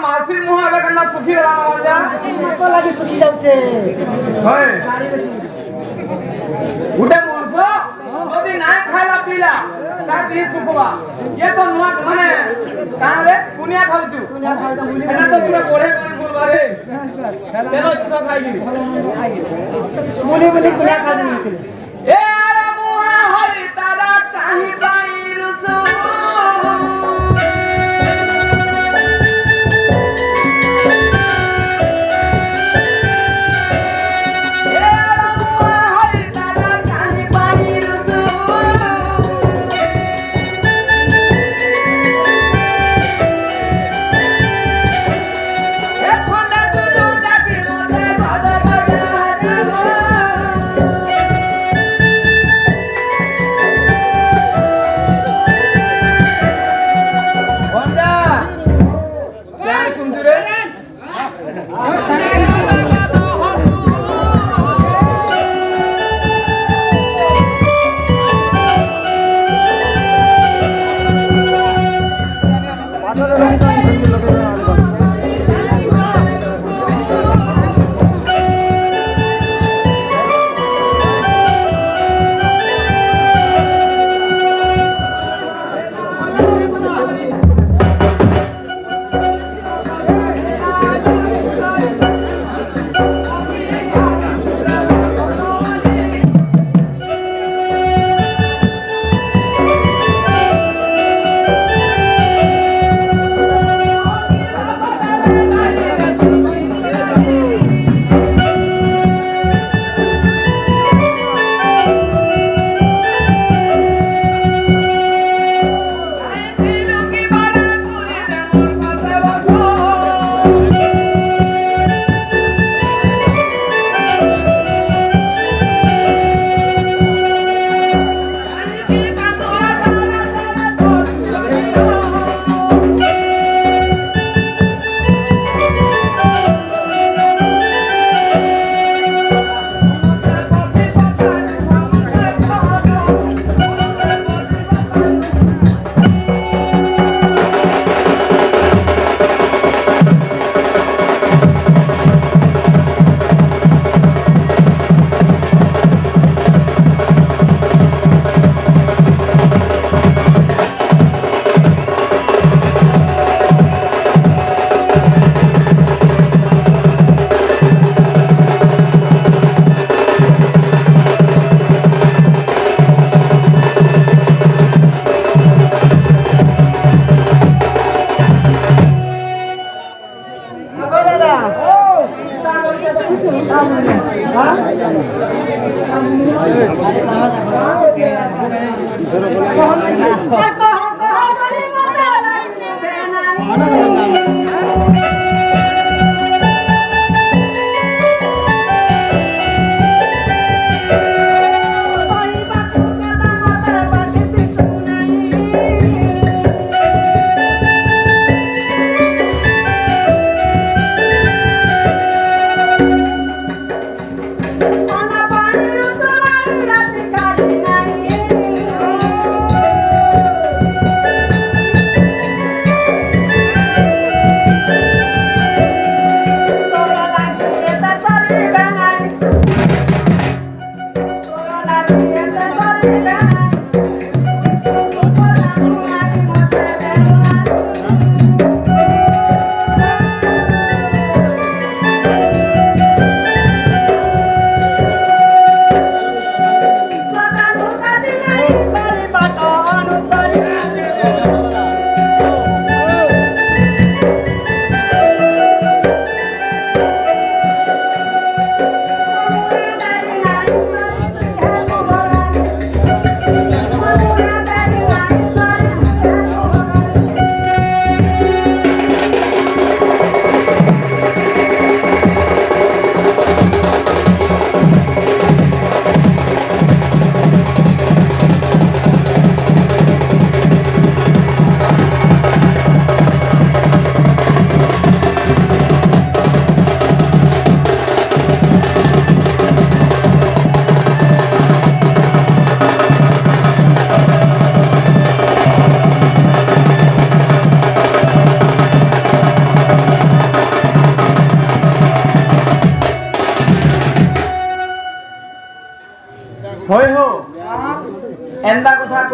मासी मुह एबे कन्ना सुखी रहा हो जा मको लागी सुखी जाउछे होय उठे मोरसो यदि नाय खाइला पीला ता दी सुखवा ये तो नुआ माने कान रे कुनिया खाउछु एटा तो पूरा गोड़े कोन बोलबा रे तेनो सब खाइली मुली मुली कुनिया खा देनी ए आरा मुहा हरि तारा काहे पाई रुसु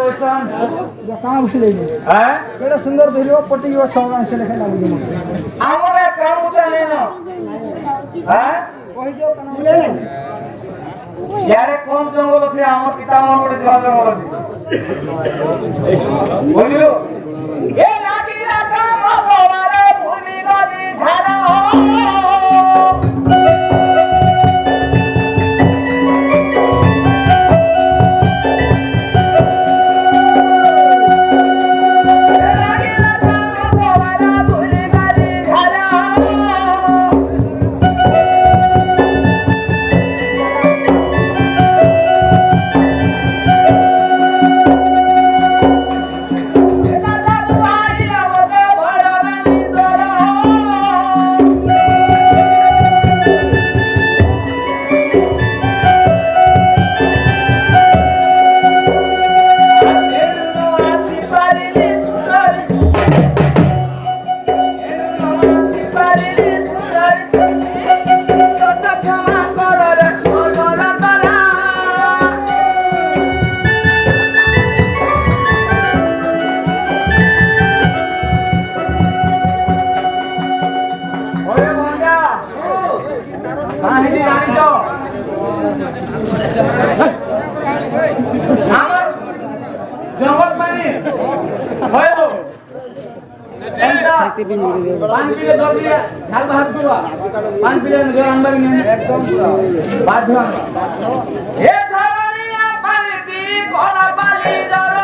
क्वेश्चन ये कहां उठले हैं केड़ा सुंदर दिलो पट्टी को 6 गांव से लेके लागी हमरे काम उठा नहीं ना हैं कहि जो बोले नहीं यारे कौन जंगल আছে আমার পিতা আমার বড় জঙ্গল আছে বুঝলো এ লাগিলা কাম হবারে ভূমি গলি ধারা আমার জঙ্গল পানি হয়ো এন্টা পান পিলে জল দিয়ে ঝাল ভাত দুয়া পান পিলে জল আনবার নিয়ে একদম পুরো বাধ্য হে ঝালানিয়া পানি পি কলা পালি জর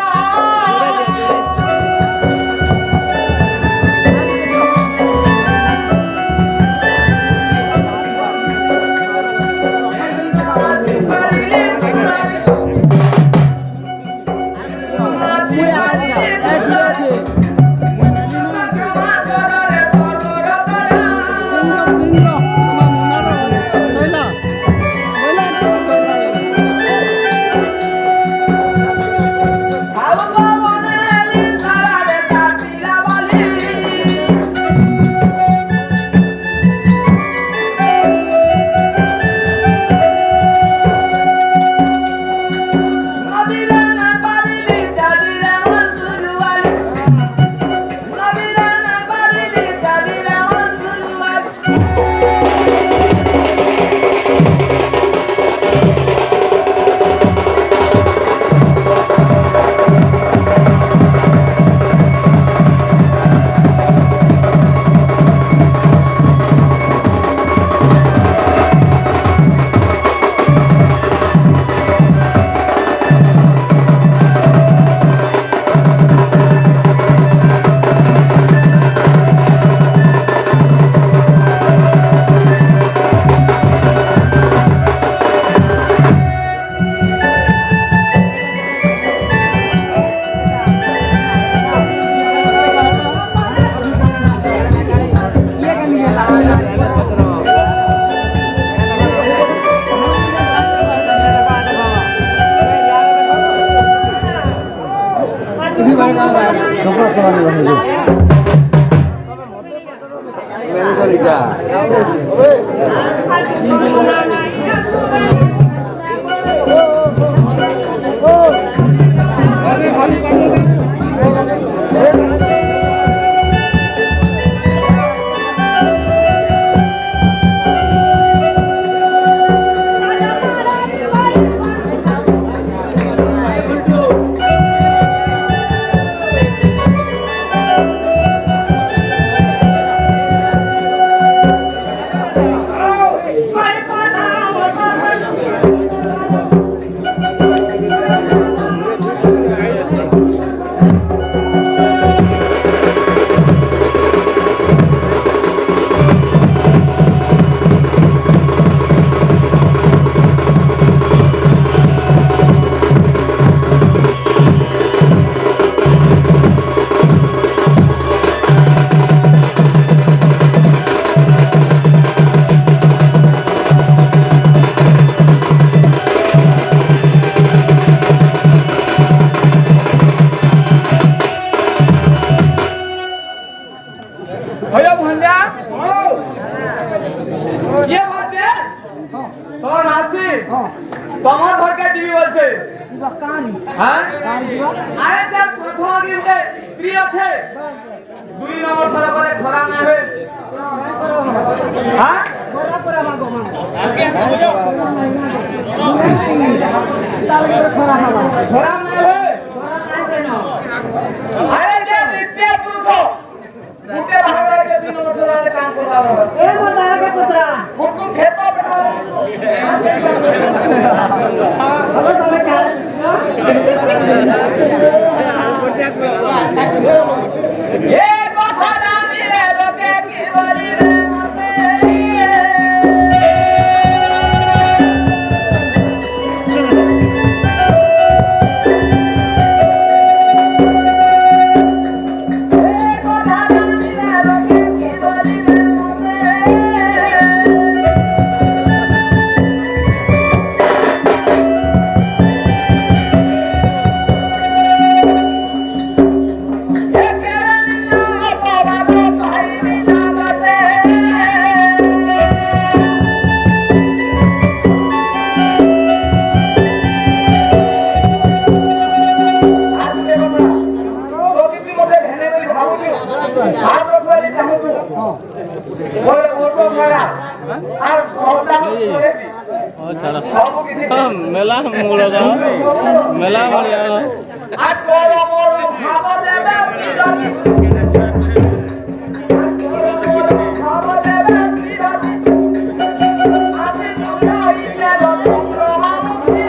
ଯିବା କାଣି হ্যাঁ କାଣି ଯିବା আরে যে প্রথম দিনতে প্রিয় আছে দুই নম্বর থর করে খরা না হবে হ্যাঁ বড় করে মাগো মানে তাহলে খরা হবা খরা না হবে আরে যে নিত্য পুরুষ মুখে ভালো লাগে দুই নম্বর থর করে কাম করবা এ মোটা কে পুত্রা খুব খেপা বেটা হলো তবে কাজ এ কথা জানিলে লোকে কি বলিবে মতে মেলা মূল মেলা বলিয়া আর বড় বড় খাবার দেবে বিরতি খাবার দেবে বিরতি আমি সুনাইলে লন্দ্র মামুতি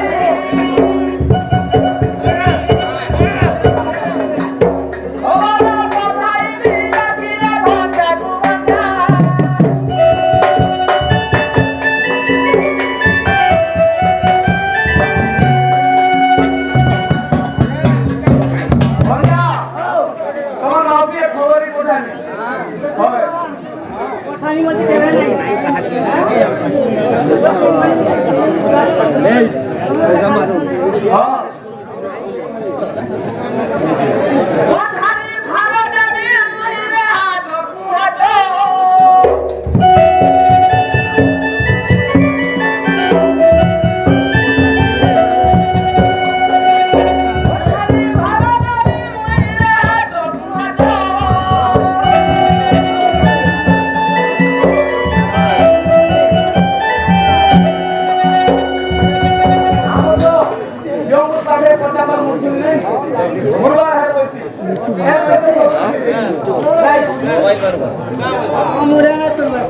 ওরা কথাই বিলা বিলা ভাঙা কুমাচা কথানি বলতে দেবে নাই মুরে না সুন্দর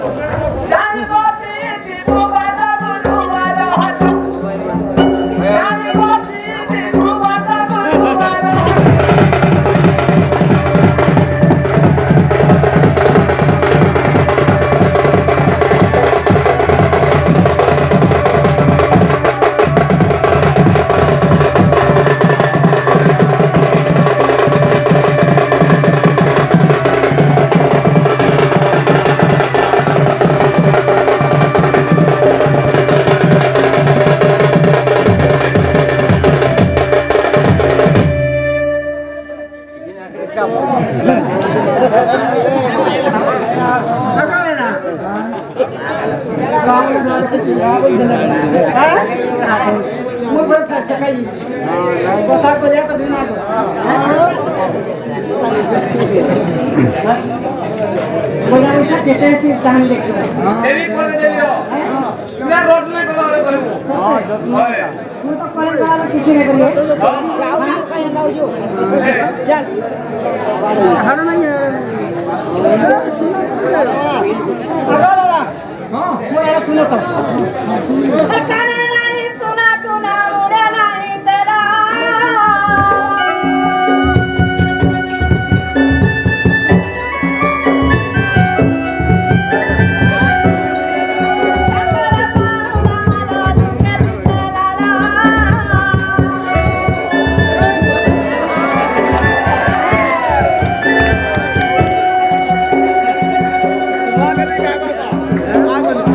কথা কলিয়া করে দিন আগে বলা উঠা কেটে এসে দান দেখতে দেরি করে দিও তুমি রোড না করে করব হ্যাঁ যত্ন হয় তুই তো করে না কিছু না করিও যাও না কাই দাও जो चल হাড়ো না দাদা हां মোরা শুনো তো কানে নাই শোনা তোনা মোরা নাই তেরা Agora